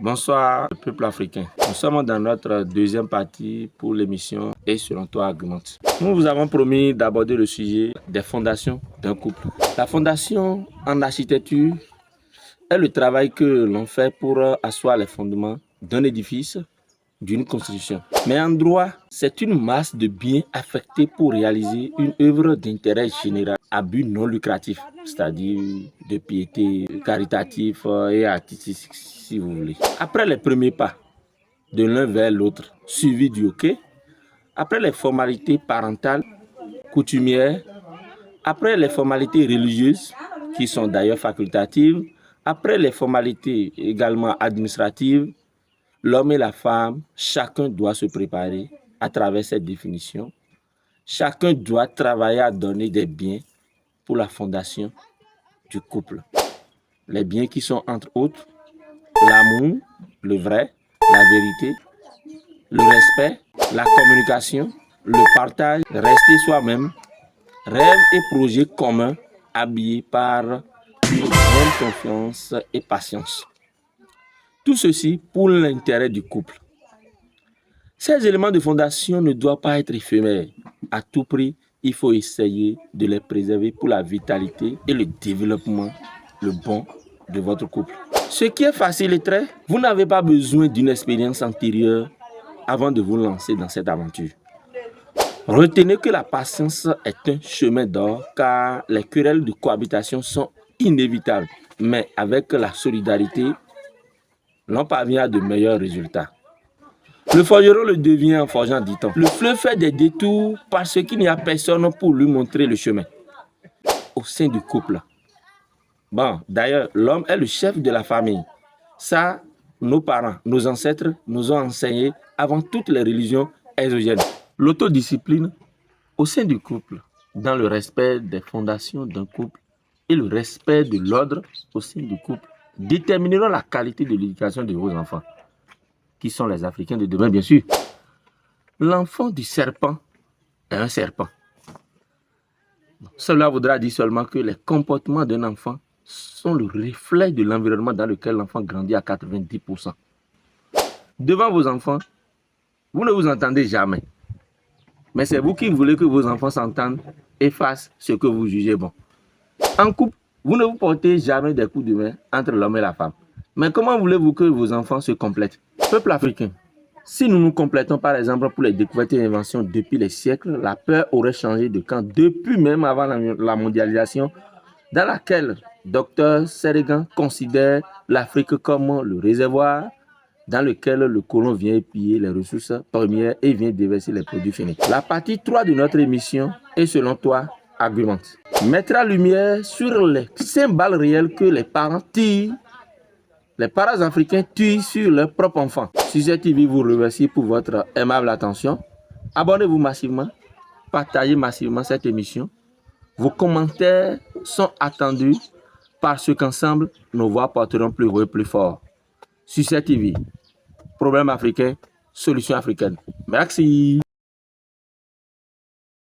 Bonsoir, peuple africain. Nous sommes dans notre deuxième partie pour l'émission Et selon toi, argumente. Nous vous avons promis d'aborder le sujet des fondations d'un couple. La fondation en architecture est le travail que l'on fait pour asseoir les fondements d'un édifice, d'une construction. Mais en droit, c'est une masse de biens affectés pour réaliser une œuvre d'intérêt général à but non lucratif, c'est-à-dire de piété caritatif et artistique, si vous voulez. Après les premiers pas de l'un vers l'autre, suivi du hockey, après les formalités parentales, coutumières, après les formalités religieuses, qui sont d'ailleurs facultatives, après les formalités également administratives, l'homme et la femme, chacun doit se préparer à travers cette définition. Chacun doit travailler à donner des biens pour la fondation du couple. Les biens qui sont entre autres l'amour, le vrai, la vérité, le respect, la communication, le partage, rester soi-même, rêve et projets communs habillés par une grande confiance et patience. Tout ceci pour l'intérêt du couple. Ces éléments de fondation ne doivent pas être éphémères. À tout prix, il faut essayer de les préserver pour la vitalité et le développement, le bon de votre couple. Ce qui est facile et très, vous n'avez pas besoin d'une expérience antérieure avant de vous lancer dans cette aventure. Retenez que la patience est un chemin d'or car les querelles de cohabitation sont inévitables. Mais avec la solidarité, l'on parvient à de meilleurs résultats. Le forgeron le devient en forgeant, dit-on. Le fleuve fait des détours parce qu'il n'y a personne pour lui montrer le chemin. Au sein du couple. Bon, d'ailleurs, l'homme est le chef de la famille. Ça, nos parents, nos ancêtres nous ont enseigné avant toutes les religions exogènes. L'autodiscipline au sein du couple, dans le respect des fondations d'un couple et le respect de l'ordre au sein du couple, détermineront la qualité de l'éducation de vos enfants, qui sont les Africains de demain, bien sûr. L'enfant du serpent est un serpent. Cela voudra dire seulement que les comportements d'un enfant sont le reflet de l'environnement dans lequel l'enfant grandit à 90%. Devant vos enfants, vous ne vous entendez jamais. Mais c'est vous qui voulez que vos enfants s'entendent et fassent ce que vous jugez bon. En couple, vous ne vous portez jamais des coups de main entre l'homme et la femme. Mais comment voulez-vous que vos enfants se complètent? Peuple africain, si nous nous complétons par exemple pour les découvertes et inventions depuis les siècles, la peur aurait changé de camp depuis même avant la mondialisation, dans laquelle Dr Sérégan considère l'Afrique comme le réservoir dans lequel le colon vient piller les ressources premières et vient déverser les produits finis. La partie 3 de notre émission est selon toi, argumente. Mettra lumière sur les 5 balles réelles que les parents tirent. Les parents africains tuent sur leurs propres enfants. Sujet TV vous remercie pour votre aimable attention. Abonnez-vous massivement, partagez massivement cette émission. Vos commentaires sont attendus parce qu'ensemble, nos voix porteront plus haut et plus fort. Sujet TV, problème africain, solution africaine. Merci.